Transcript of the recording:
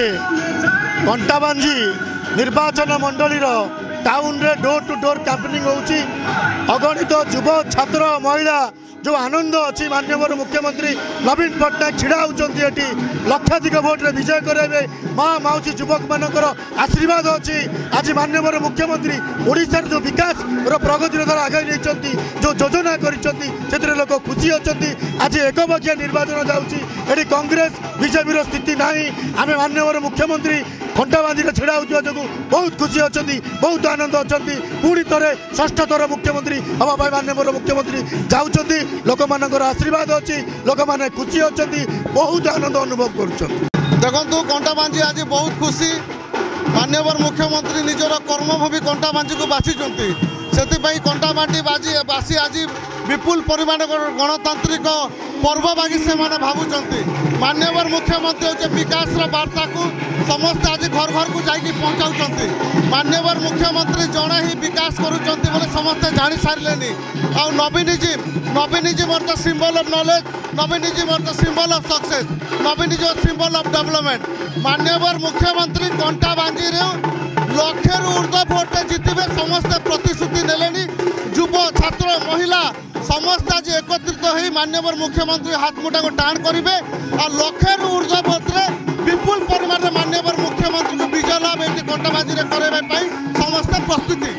कंटाबांजी निर्वाचन मंडलीर टाउन रे door to door campaigning होउची अगणित युव छात्र महिला जो आनंद अच्छी माननीय मुख्यमंत्री नवीन पट्टनायक छिड़ा होती लक्षाधिक भोट्रे विजय कराइबे माँ माउसी युवक मानकर आशीर्वाद अच्छी आज माननीय मुख्यमंत्री ओडिशार जो विकास प्रगतिर द्वारा आगे नहीं जो योजना कर लोक खुशी अच्छा आज एकपक्षीय निर्वाचन जाऊँगी कांग्रेस बीजेपी स्थिति ना आम माननीय मुख्यमंत्री कंटाबांजी छिड़ा होता जो बहुत खुशी अच्छा बहुत आनंद अच्छा पुणी थे षष्ठ थर मुख्यमंत्री हवा माननीय मुख्यमंत्री जाऊँच लोक मान आशीर्वाद अच्छी लोक मैंने खुशी अच्छा बहुत आनंद अनुभव कर देखु कंटाबांजी आज बहुत खुशी माननीय मुख्यमंत्री निजर कर्मभूमि कंटाबांजी को बाछी से कंटाबांटी आज विपुल परिमाण गणतांत्रिक पर्व बागी से भावुंट माननीय मुख्यमंत्री हूँ विकास वार्ता को समस्त आज घर घर को जाकि पहुँचाऊँ माननीय मुख्यमंत्री जड़े ही विकास करुँच समस्ते जानी सारे आ Naveenism or the symbol of knowledge Naveenism or the symbol of success Naveenism symbol of development माननीय मुख्यमंत्री कंटाबांजी लक्षे ऊर्ध्व भोटे जितबे समस्ते प्रतिश्रुति नेले युव छात्र महिला समस्त आज एकत्रित हो माननीय मुख्यमंत्री हाथ मुठा को टाण करेंगे और लक्षे ऊर्ध्व भोटे विपुल परिमाण माननीय मुख्यमंत्री को विजय लाभ ये कंटाबांजी कराइबा समस्ते प्रस्तुति।